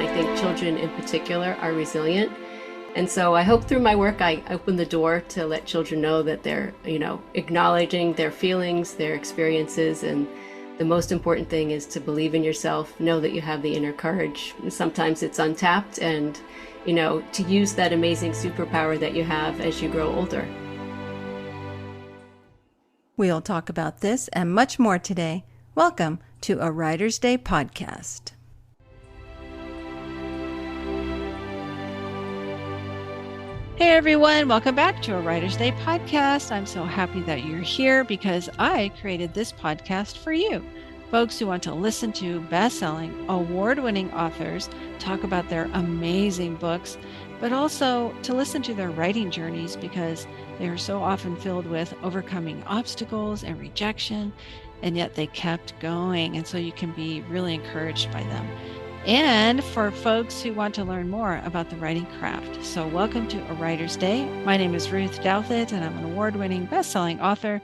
I think children in particular are resilient. And so I hope through my work I open the door to let children know that they're, acknowledging their feelings, their experiences, and the most important thing is to believe in yourself, know that you have the inner courage. And sometimes it's untapped, and, to use that amazing superpower that you have as you grow older. We'll talk about this and much more today. Welcome to a Writer's Day podcast. Hey everyone, welcome back to a Writer's Day podcast. I'm so happy that you're here because I created this podcast for you. Folks who want to listen to best-selling, award-winning authors talk about their amazing books, but also to listen to their writing journeys because they are so often filled with overcoming obstacles and rejection, and yet they kept going. And so you can be really encouraged by them. And for folks who want to learn more about the writing craft. So welcome to A Writer's Day. My name is Ruth Douthit, and I'm an award-winning best-selling author.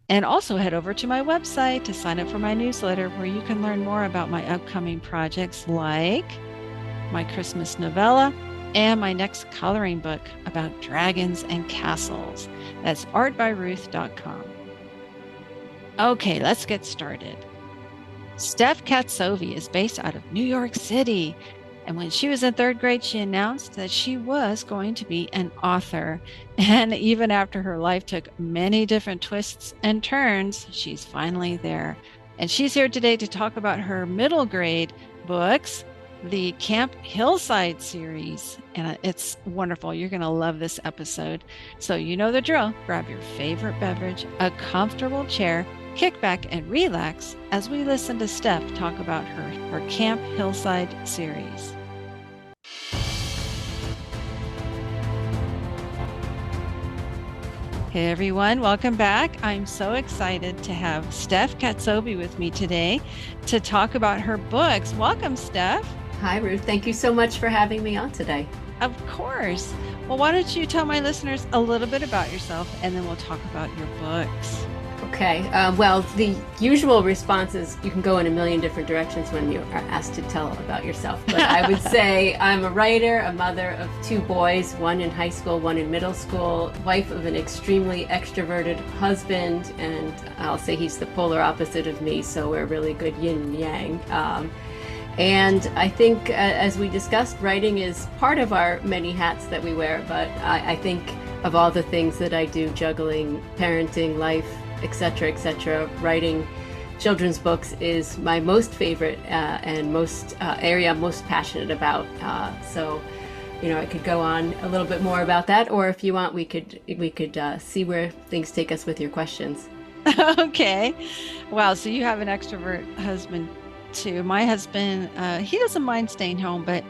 And also head over to my website to sign up for my newsletter where you can learn more about my upcoming projects like my Christmas novella and my next coloring book about dragons and castles. That's artbyruth.com. Okay, let's get started. Steph Katzovi is based out of New York City. And when she was in third grade, she announced that she was going to be an author. And even after her life took many different twists and turns, she's finally there. And she's here today to talk about her middle grade books, the Camp Hillside Series. And it's wonderful. You're going to love this episode. So you know the drill. Grab your favorite beverage, a comfortable chair, kick back and relax as we listen to Steph talk about her Camp Hillside series. Hey everyone, welcome back. I'm so excited to have Steph Katzovi with me today to talk about her books. Welcome, Steph. Hi, Ruth. Thank you so much for having me on today. Of course. Well, why don't you tell my listeners a little bit about yourself, and then we'll talk about your books. Okay. Well, the usual response is you can go in a million different directions when you are asked to tell about yourself. But I would say I'm a writer, a mother of two boys, one in high school, one in middle school, wife of an extremely extroverted husband, and I'll say he's the polar opposite of me, so we're really good yin and yang. And I think, as we discussed, writing is part of our many hats that we wear, but I think of all the things that I do, juggling, parenting, life, etc., writing children's books is my most favorite and most area I'm most passionate about. So, I could go on a little bit more about that, or if you want, we could see where things take us with your questions. Okay. Wow. So you have an extrovert husband too. My husband, he doesn't mind staying home, but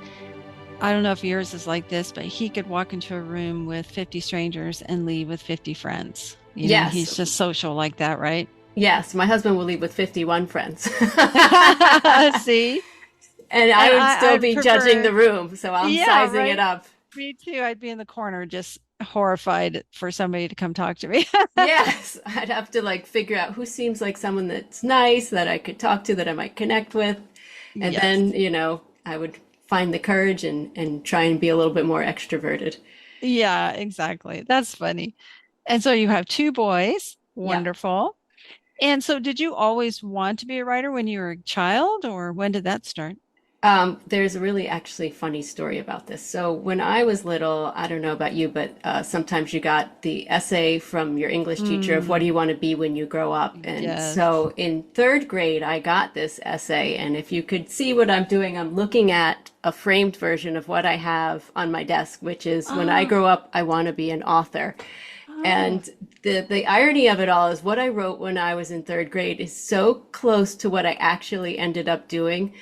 I don't know if yours is like this, but he could walk into a room with 50 strangers and leave with 50 friends. Yes. He's just social like that, right? Yes. My husband will leave with 51 friends. See? And I would still be judging the room, so I'm sizing it up. Me too. I'd be in the corner just horrified for somebody to come talk to me. Yes. I'd have to figure out who seems like someone that's nice, that I could talk to, that I might connect with. And then, I would find the courage and try and be a little bit more extroverted. Yeah, exactly. That's funny. And so you have two boys. Wonderful. Yeah. And so did you always want to be a writer when you were a child, or when did that start? There's a really actually funny story about this. So when I was little, I don't know about you, but sometimes you got the essay from your English teacher of what do you want to be when you grow up? And so in third grade, I got this essay. And if you could see what I'm doing, I'm looking at a framed version of what I have on my desk, which is when I grow up, I want to be an author. And the irony of it all is what I wrote when I was in third grade is so close to what I actually ended up doing.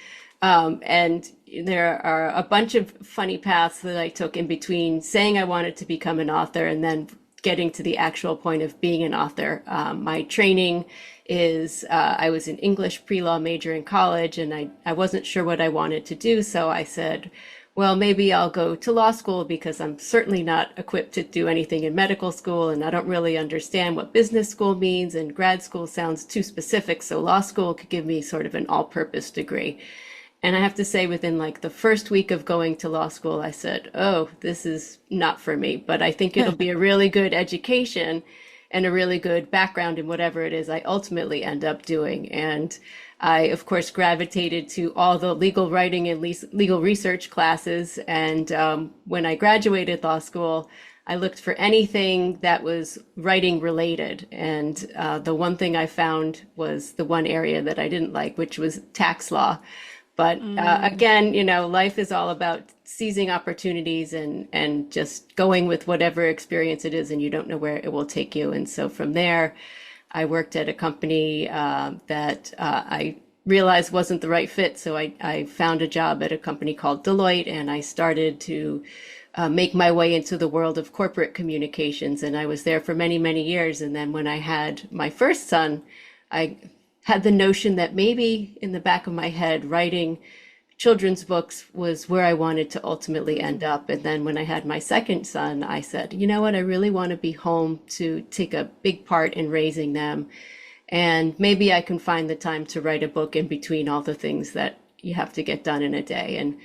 And there are a bunch of funny paths that I took in between saying I wanted to become an author and then getting to the actual point of being an author. My training is I was an English pre-law major in college, and I wasn't sure what I wanted to do. So I said, well, maybe I'll go to law school because I'm certainly not equipped to do anything in medical school, and I don't really understand what business school means, and grad school sounds too specific. So law school could give me sort of an all-purpose degree. And I have to say, within like the first week of going to law school, I said, oh, this is not for me, but I think it'll be a really good education and a really good background in whatever it is I ultimately end up doing. And I, of course, gravitated to all the legal writing and legal research classes. And when I graduated law school, I looked for anything that was writing related. And the one thing I found was the one area that I didn't like, which was tax law. But Mm. again, life is all about seizing opportunities and just going with whatever experience it is, and you don't know where it will take you. And so from there, I worked at a company that I realized wasn't the right fit. So I found a job at a company called Deloitte, and I started to make my way into the world of corporate communications. And I was there for many, many years. And then when I had my first son, I had the notion that maybe in the back of my head, writing children's books was where I wanted to ultimately end up. And then when I had my second son, I said, you know what, I really want to be home to take a big part in raising them. And maybe I can find the time to write a book in between all the things that you have to get done in a day. And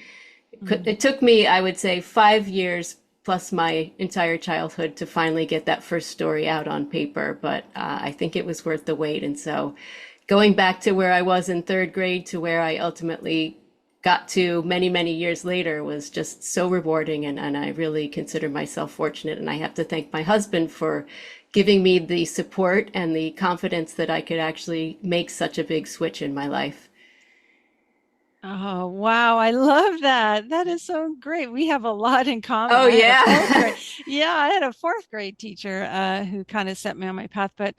Mm. it took me, I would say, 5 years plus my entire childhood to finally get that first story out on paper. But I think it was worth the wait. And so going back to where I was in third grade to where I ultimately got to many, many years later was just so rewarding. And I really consider myself fortunate. And I have to thank my husband for giving me the support and the confidence that I could actually make such a big switch in my life. Oh, wow. I love that. That is so great. We have a lot in common. Oh, I had a fourth yeah. grade. Yeah, I had a fourth grade teacher who kind of set me on my path. But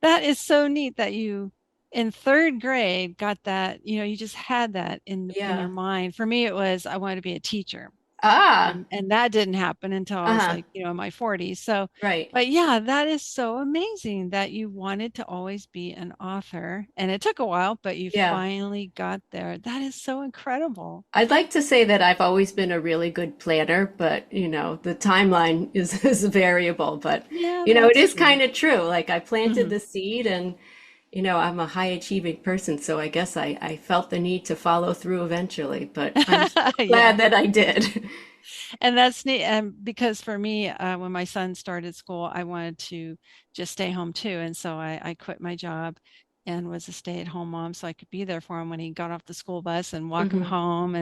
that is so neat that you in third grade got that, you just had that in your Yeah. mind. For me, it was I wanted to be a teacher. Ah, And that didn't happen until I was uh-huh. like, in my 40s. So, Right. but yeah, that is so amazing that you wanted to always be an author. And it took a while, but you Yeah. finally got there. That is so incredible. I'd like to say that I've always been a really good planner, but the timeline is, is variable. But Yeah, it that's is true. kind of true. Like I planted Hmm. the seed and I'm a high achieving person, so I guess I felt the need to follow through eventually, but I'm so Yeah. glad that I did. And that's neat. And because for me, when my son started school, I wanted to just stay home too. And so I quit my job and was a stay-at-home mom so I could be there for him when he got off the school bus and walk him Hmm. home.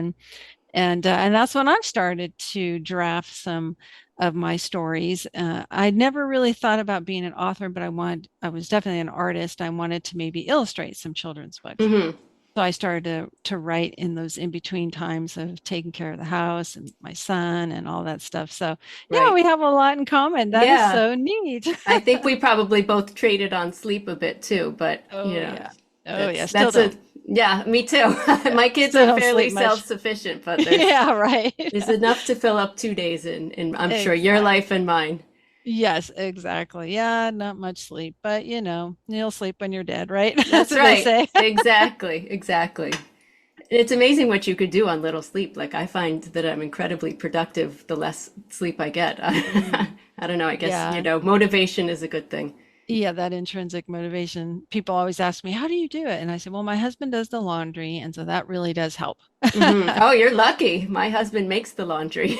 And that's when I started to draft some of my stories. I never really thought about being an author, but I was definitely an artist. I wanted to maybe illustrate some children's books. Hmm. So I started to write in those in between times of taking care of the house and my son and all that stuff. So yeah, Right. we have a lot in common. That is Yeah. so neat. I think we probably both traded on sleep a bit too, but Oh yeah. Oh yeah. that's Still that's a don't. yeah, me too. Yeah. My kids Still are don't fairly sleep much. self-sufficient, but there's Yeah, right. there's enough to fill up 2 days in I'm sure your life Exactly. and mine. Yes, exactly. Yeah, not much sleep, but you'll sleep when you're dead, right? That's That's what they right. say. Exactly. Exactly. It's amazing what you could do on little sleep. Like I find that I'm incredibly productive the less sleep I get. Mm, I don't know. I guess, yeah. motivation is a good thing. Yeah, that intrinsic motivation. People always ask me, "How do you do it?" And I said, "Well, my husband does the laundry, and so that really does help." Oh, you're lucky. My husband makes the laundry.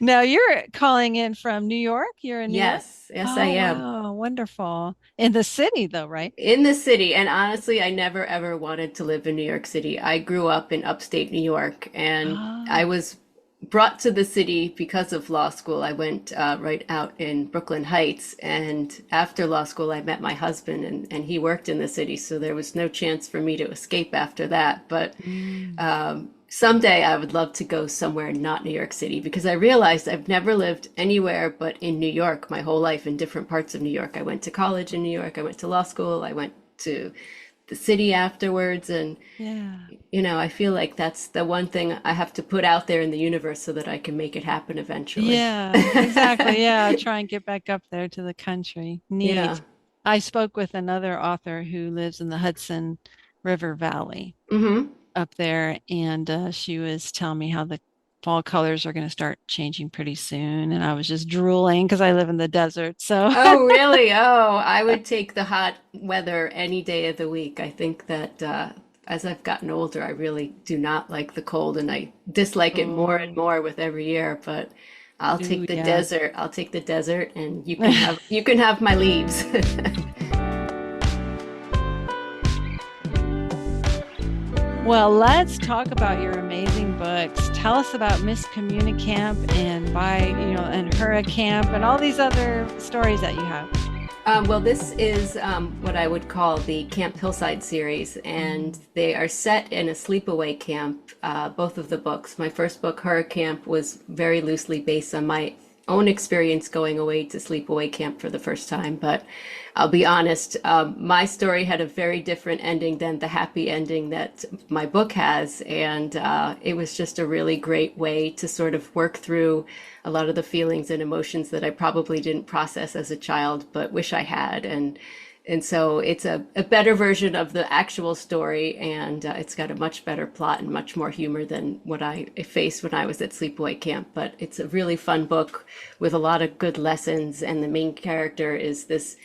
Now you're calling in from New York? You're in New York? Yes, yes, I Oh, am. wow, wonderful. In the city though, right? In the city. And honestly, I never ever wanted to live in New York City. I grew up in upstate New York and I Oh. was brought to the city because of law school. I went right out in Brooklyn Heights. And after law school, I met my husband and he worked in the city. So there was no chance for me to escape after that. But Mm. someday I would love to go somewhere not New York City because I realized I've never lived anywhere but in New York my whole life in different parts of New York. I went to college in New York, I went to law school, I went to the city afterwards. And, Yeah. I feel like that's the one thing I have to put out there in the universe so that I can make it happen eventually. Yeah, exactly. Yeah, try and get back up there to the country. Yeah. Neat. I spoke with another author who lives in the Hudson River Valley Hmm. up there, and she was telling me how the fall colors are going to start changing pretty soon. And I was just drooling because I live in the desert. So, Oh, really? Oh, I would take the hot weather any day of the week. I think that as I've gotten older, I really do not like the cold, and I dislike it more and Oh, more with every year. But I'll ooh, take the yeah. desert. I'll take the desert, and you can have my leaves. Well, let's talk about your amazing books. Tell us about Miss Communicamp and and Hurricamp and all these other stories that you have. Well, this is what I would call the Camp Hillside series, and Mm. they are set in a sleepaway camp, both of the books. My first book, Horror Camp, was very loosely based on my own experience going away to sleepaway camp for the first time. But I'll be honest, my story had a very different ending than the happy ending that my book has. And it was just a really great way to sort of work through a lot of the feelings and emotions that I probably didn't process as a child, but wish I had. And so it's a better version of the actual story, and it's got a much better plot and much more humor than what I faced when I was at sleepaway camp. But it's a really fun book with a lot of good lessons, and the main character is this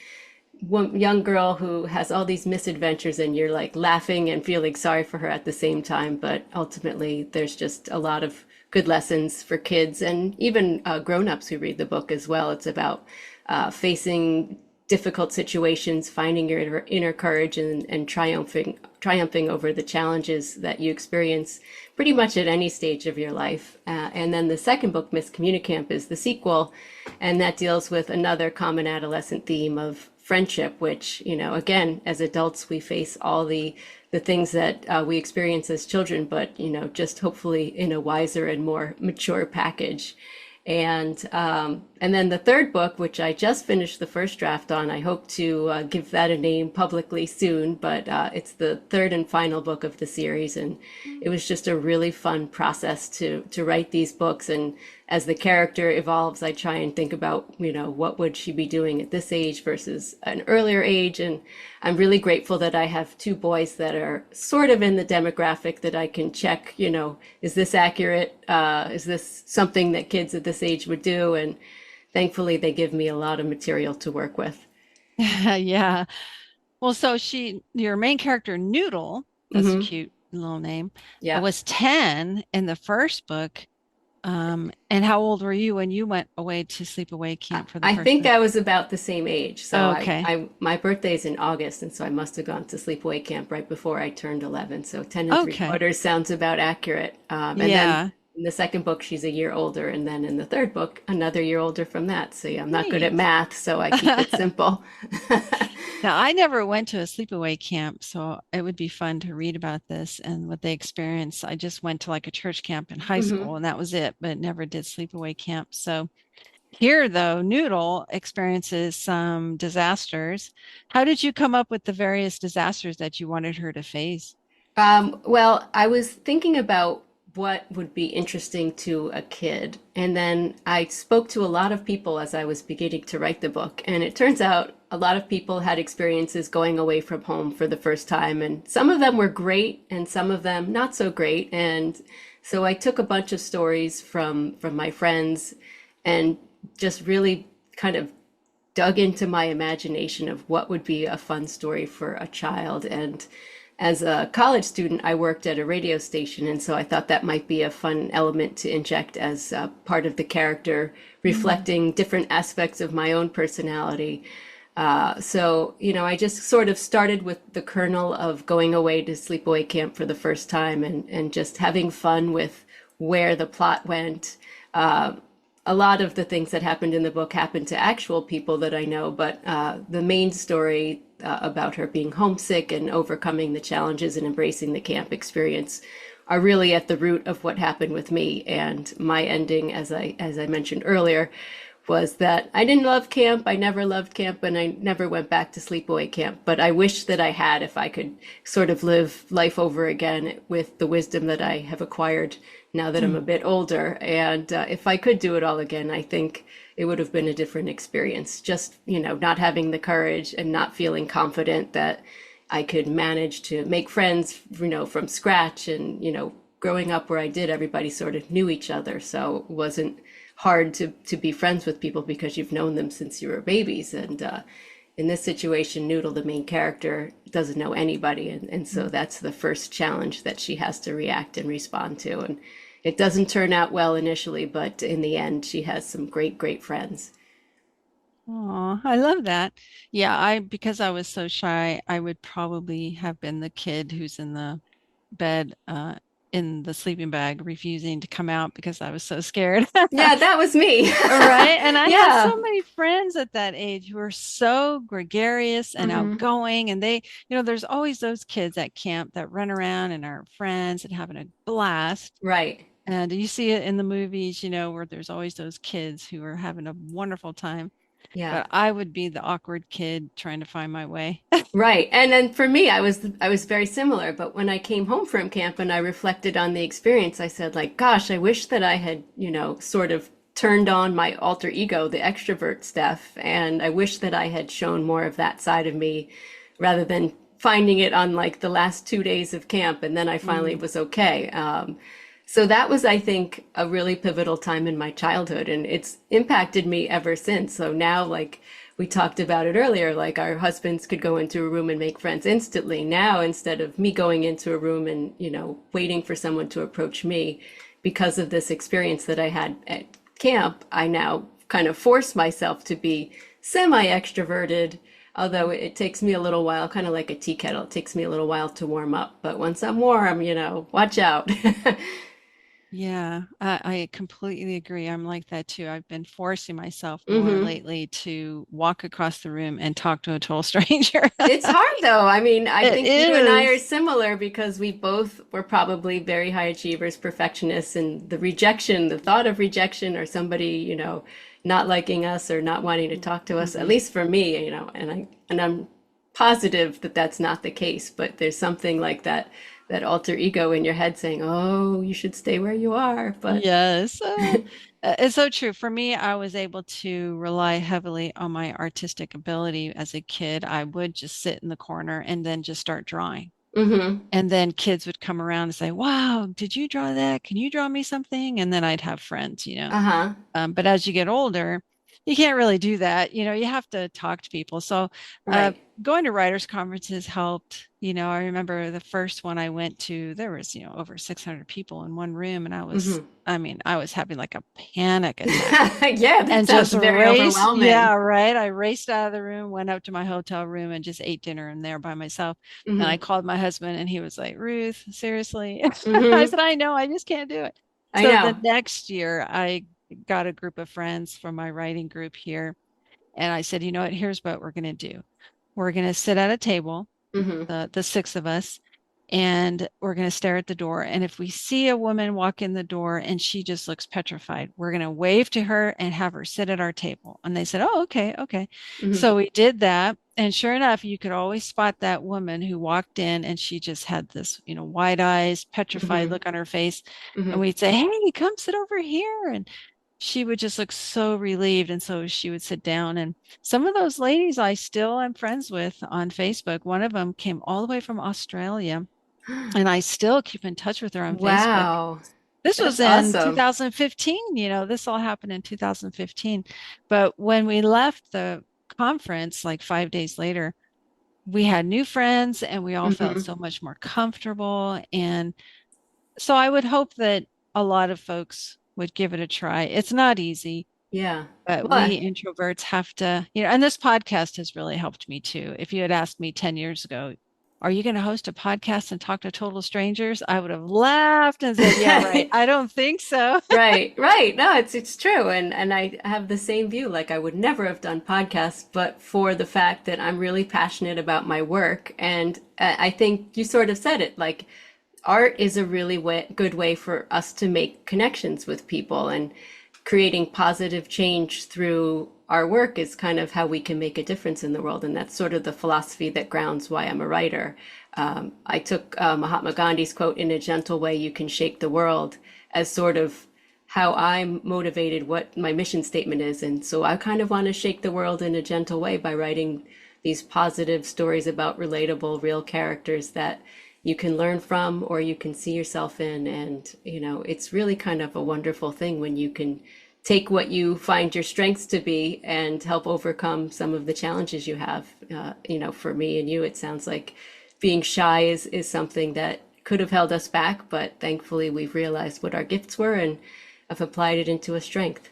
young girl who has all these misadventures, and you're like laughing and feeling sorry for her at the same time. But ultimately, there's just a lot of good lessons for kids and even grown-ups who read the book as well. It's about facing difficult situations, finding your inner courage, and triumphing over the challenges that you experience pretty much at any stage of your life. And then the second book, Miss Communicamp, is the sequel, and that deals with another common adolescent theme of friendship, which, again, as adults, we face all the things that we experience as children, but, just hopefully in a wiser and more mature package. And then the third book, which I just finished the first draft on, I hope to give that a name publicly soon, but it's the third and final book of the series, and it was just a really fun process to write these books. And as the character evolves, I try and think about, what would she be doing at this age versus an earlier age. And I'm really grateful that I have two boys that are sort of in the demographic that I can check, is this accurate? Is this something that kids at this age would do? And thankfully, they give me a lot of material to work with. Yeah. Well, so your main character, Noodle, that's a Hmm. cute little name, Yeah. was 10 in the first book. And how old were you when you went away to sleepaway camp for the I first think time? I was about the same age. So Okay. my birthday's in August, and so I must have gone to sleepaway camp right before I turned 11. So 10 and three Okay. quarters sounds about accurate. And then Yeah. in the second book, she's a year older, and then in the third book, another year older from that. So yeah, I'm not good at Neat. math, so I keep it simple. Now, I never went to a sleepaway camp, so it would be fun to read about this and what they experienced. I just went to like a church camp in high Hmm. school, and that was it, but never did sleepaway camp. So here, though, Noodle experiences some disasters. How did you come up with the various disasters that you wanted her to face? Well, I was thinking about what would be interesting to a kid. And then I spoke to a lot of people as I was beginning to write the book. And it turns out a lot of people had experiences going away from home for the first time. And some of them were great and some of them not so great. And so I took a bunch of stories from my friends and just really kind of dug into my imagination of what would be a fun story for a child. And as a college student, I worked at a radio station, and so I thought that might be a fun element to inject as part of the character, Mm. reflecting different aspects of my own personality. So, I just sort of started with the kernel of going away to sleepaway camp for the first time, and just having fun with where the plot went. A lot of the things that happened in the book happened to actual people that I know, but the main story about her being homesick and overcoming the challenges and embracing the camp experience are really at the root of what happened with me. And my ending, as I mentioned earlier, was that I didn't love camp. I never loved camp, and I never went back to sleepaway camp. But I wish that I had, if I could sort of live life over again with the wisdom that I have acquired now that I'm a Mm. bit older. And if I could do it all again, I think it would have been a different experience. Just, not having the courage and not feeling confident that I could manage to make friends, from scratch. And, growing up where I did, everybody sort of knew each other. So it wasn't hard to be friends with people because you've known them since you were babies. And in this situation, Noodle, the main character, doesn't know anybody. And so that's the first challenge that she has to react and respond to. And it doesn't turn out well initially, but in the end, she has some great, great friends. Oh, I love that. Yeah, because I was so shy, I would probably have been the kid who's in the bed in the sleeping bag refusing to come out because I was so scared. Yeah, that was me. All right. And I had so Yeah. many friends at that age who were so gregarious and Hmm. outgoing. And there's always those kids at camp that run around and are friends and having a blast. Right. And you see it in the movies, where there's always those kids who are having a wonderful time. Yeah. But I would be the awkward kid trying to find my way. Right. And then for me, I was very similar, but when I came home from camp and I reflected on the experience, I said like, gosh, I wish that I had, sort of turned on my alter ego, the extrovert Steph, and I wish that I had shown more of that side of me rather than finding it on like the last 2 days of camp and then I finally Mm, was okay. So that was, I think, a really pivotal time in my childhood, and it's impacted me ever since. So now, like we talked about it earlier, like our husbands could go into a room and make friends instantly. Now, instead of me going into a room and, waiting for someone to approach me, because of this experience that I had at camp, I now kind of force myself to be semi-extroverted, although it takes me a little while, kind of like a tea kettle. It takes me a little while to warm up, but once I'm warm, watch out. yeah, I completely agree. I'm like that too. I've been forcing myself more Hmm. lately to walk across the room and talk to a total stranger. It's hard though. I mean, I It think you and I are is. similar because we both were probably very high achievers, perfectionists, and the thought of rejection or somebody, not liking us or not wanting to talk to us, at Mhm. least for me, and I'm positive that that's not the case, but there's something like that alter ego in your head saying, "Oh, you should stay where you are." But Yes. It's so true. For me, I was able to rely heavily on my artistic ability as a kid. I would just sit in the corner and then just start drawing. hmm. And then kids would come around and say, "Wow, did you draw that? Can you draw me something?" And then I'd have friends. Uh-huh. But as you get older, you can't really do that. You have to talk to people. So uh, Right. going to writers' conferences helped. I remember the first one I went to, there was, over 600 people in one room. And Hmm. I was having like a panic attack Yeah, that and sounds just very raced. overwhelming. Yeah, right. I raced out of the room, went up to my hotel room and just ate dinner in there by myself. And I Hmm. called my husband and he was like, "Ruth, seriously?" I Hmm. said, "I know, I just can't do it." I So the know. next year I got a group of friends from my writing group here. And I said, "You know what? Here's what we're going to do. We're going to sit at a table, Hmm. the six of us, and we're going to stare at the door. And if we see a woman walk in the door and she just looks petrified, we're going to wave to her and have her sit at our table." And they said, "Oh, okay, okay." Hmm. So we did that. And sure enough, you could always spot that woman who walked in and she just had this, wide eyes, petrified Hmm. look on her face. And Hmm. we'd say, "Hey, come sit over here." And she would just look so relieved. And so she would sit down. And some of those ladies I still am friends with on Facebook. One of them came all the way from Australia, and I still keep in touch with her on Facebook. Wow, This was that's in awesome. 2015. This all happened in 2015. But when we left the conference, like 5 days later, we had new friends and we all felt Hmm. so much more comfortable. And so I would hope that a lot of folks would give it a try. It's not easy, Yeah. but Well, we introverts have to, and this podcast has really helped me too. If you had asked me 10 years ago, "Are you going to host a podcast and talk to total strangers?" I would have laughed and said, "Yeah, right. I don't think so." right, right. No, it's true, and I have the same view. Like I would never have done podcasts, but for the fact that I'm really passionate about my work, and I think you sort of said it. Like art is a really good way for us to make connections with people, and creating positive change through our work is kind of how we can make a difference in the world. And that's sort of the philosophy that grounds why I'm a writer. I took Mahatma Gandhi's quote, "In a gentle way, you can shake the world," as sort of how I'm motivated, what my mission statement is. And so I kind of want to shake the world in a gentle way by writing these positive stories about relatable, real characters that you can learn from or you can see yourself in. And, it's really kind of a wonderful thing when you can take what you find your strengths to be and help overcome some of the challenges you have. For me and you, it sounds like being shy is something that could have held us back, but thankfully we've realized what our gifts were and have applied it into a strength.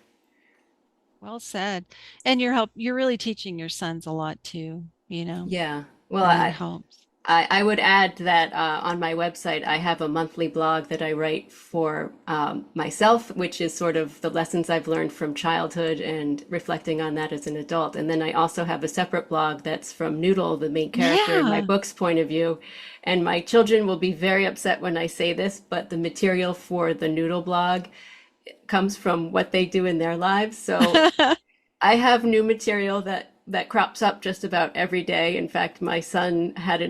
Well said. And you're really teaching your sons a lot too, Yeah. Well, and it I, helps. I would add that on my website, I have a monthly blog that I write for myself, which is sort of the lessons I've learned from childhood and reflecting on that as an adult. And then I also have a separate blog that's from Noodle, the main character in my Yeah. book's point of view. And my children will be very upset when I say this, but the material for the Noodle blog comes from what they do in their lives. So I have new material that crops up just about every day. In fact, my son had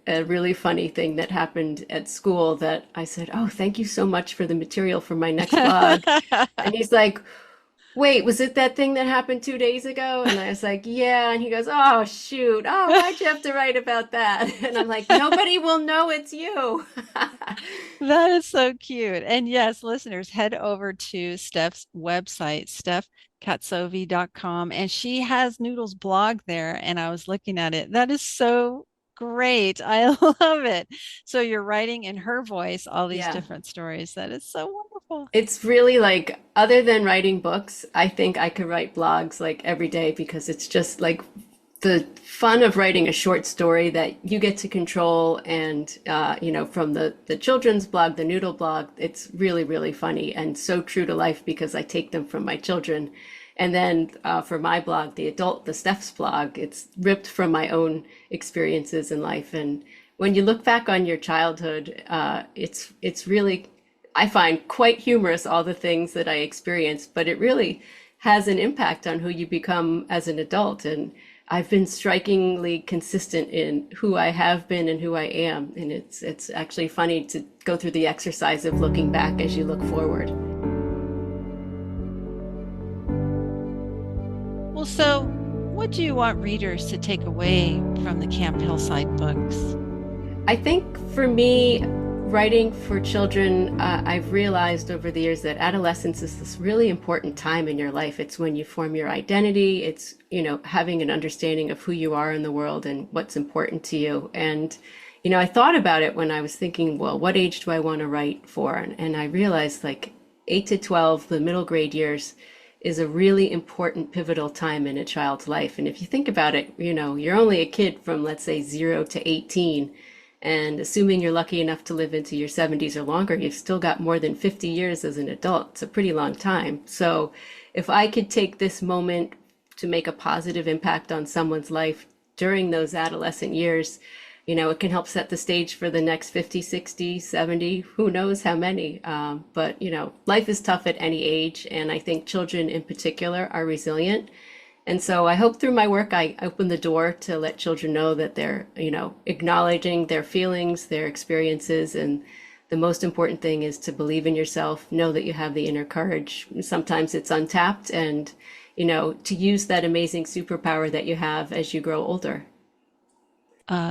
a really funny thing that happened at school that I said, "Oh, thank you so much for the material for my next blog." And he's like, "Wait, was it that thing that happened 2 days ago?" And I was like, "Yeah." And he goes, "Oh, shoot. Oh, why'd you have to write about that?" And I'm like, "Nobody will know it's you." That is so cute. And yes, listeners, head over to Steph's website, steph.katzovi.com, and she has Noodle's blog there. And I was looking at it. That is so great. I love it. So you're writing in her voice all these Yeah. different stories. That is so wonderful. It's really like, other than writing books, I think I could write blogs like every day because it's just like the fun of writing a short story that you get to control. And, from the children's blog, the Noodle blog, it's really, really funny and so true to life because I take them from my children. And then for my blog, the Steph's blog, it's ripped from my own experiences in life. And when you look back on your childhood, it's really, I find quite humorous all the things that I experienced, but it really has an impact on who you become as an adult. And I've been strikingly consistent in who I have been and who I am. And it's actually funny to go through the exercise of looking back as you look forward. Well, so what do you want readers to take away from the Camp Hillside books? I think for me, writing for children, I've realized over the years that adolescence is this really important time in your life. It's when you form your identity. It's, having an understanding of who you are in the world and what's important to you. And, I thought about it when I was thinking, well, what age do I want to write for? And I realized like 8 to 12, the middle grade years, is a really important pivotal time in a child's life. And if you think about it, you're only a kid from, let's say, 0 to 18. And assuming you're lucky enough to live into your 70s or longer, you've still got more than 50 years as an adult. It's a pretty long time. So if I could take this moment to make a positive impact on someone's life during those adolescent years, it can help set the stage for the next 50, 60, 70, who knows how many. But, life is tough at any age. And I think children in particular are resilient. And so I hope through my work, I open the door to let children know that they're, acknowledging their feelings, their experiences. And the most important thing is to believe in yourself, know that you have the inner courage. Sometimes it's untapped and, to use that amazing superpower that you have as you grow older.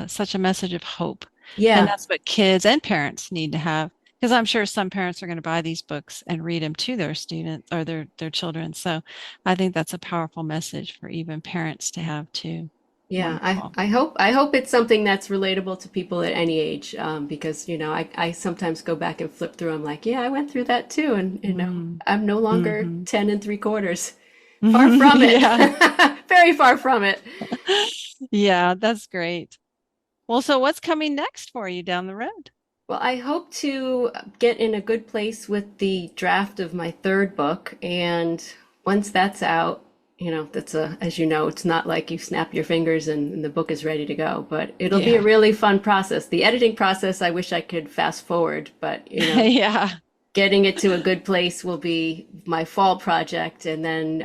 Such a message of hope. And Yeah. that's what kids and parents need to have. Because I'm sure some parents are going to buy these books and read them to their students or their children. So I think that's a powerful message for even parents to have too. Yeah, Wonderful. I hope it's something that's relatable to people at any age, because I sometimes go back and flip through. I'm like, yeah, I went through that too, and Mm. I'm no longer Hmm. 10 and 3/4. Far from it, Yeah. very far from it. Yeah, that's great. Well, so what's coming next for you down the road? Well, I hope to get in a good place with the draft of my third book, and once that's out, that's as it's not like you snap your fingers and the book is ready to go, but it'll be a Yeah. really fun process. The editing process, I wish I could fast forward, but Yeah. getting it to a good place will be my fall project, and then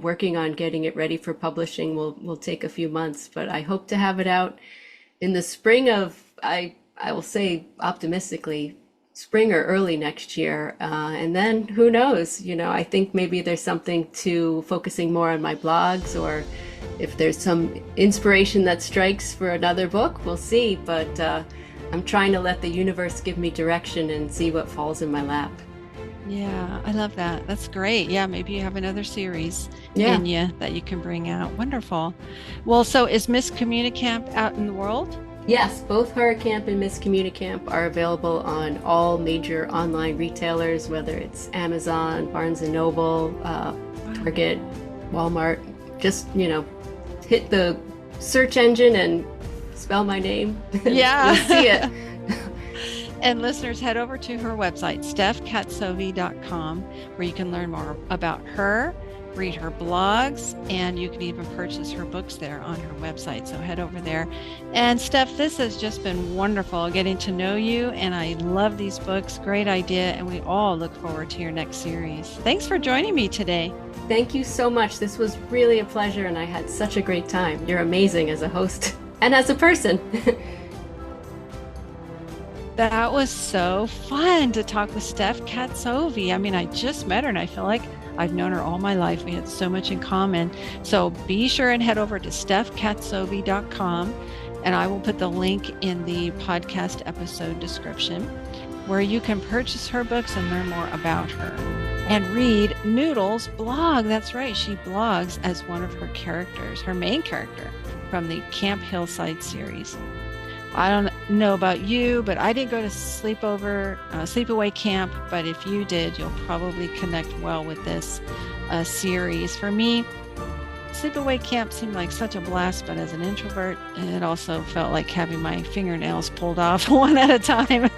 working on getting it ready for publishing will take a few months. But I hope to have it out in the spring of I will say optimistically spring or early next year, and then who knows? I think maybe there's something to focusing more on my blogs, or if there's some inspiration that strikes for another book, we'll see. But I'm trying to let the universe give me direction and see what falls in my lap. Yeah, I love that. That's great. Yeah, maybe you have another series Yeah. in you that you can bring out. Wonderful. Well, so is Miss Communicamp out in the world? Yes, both Horror Camp and Miss Communicamp are available on all major online retailers, whether it's Amazon, Barnes and Noble, Wow. Target, Walmart. Just, hit the search engine and spell my name, and you'll see it. Yeah. And listeners, head over to her website, StephKatzovi.com, where you can learn more about her, read her blogs, and you can even purchase her books there on her website. So head over there. And Steph, this has just been wonderful getting to know you, and I love these books. Great idea, and we all look forward to your next series. Thanks for joining me today. Thank you so much. This was really a pleasure, and I had such a great time. You're amazing as a host and as a person. That was so fun to talk with Steph Katzovi. I mean, I just met her and I feel like I've known her all my life. We had so much in common. So be sure and head over to StephKatzovi.com, and I will put the link in the podcast episode description where you can purchase her books and learn more about her. And read Noodle's blog. That's right. She blogs as one of her characters, her main character from the Camp Hillside series. I don't know about you, but I didn't go to sleepaway camp. But if you did, you'll probably connect well with this series. For me, sleepaway camp seemed like such a blast, but as an introvert, it also felt like having my fingernails pulled off one at a time.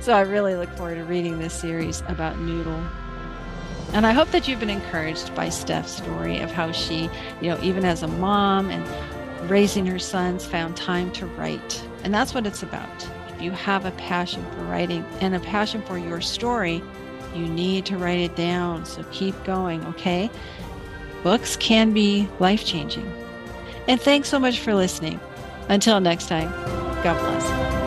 So I really look forward to reading this series about Noodle. And I hope that you've been encouraged by Steph's story of how she, even as a mom and raising her sons, found time to write. And that's what it's about. If you have a passion for writing and a passion for your story, you need to write it down. So keep going, okay? Books can be life-changing. And thanks so much for listening. Until next time, God bless.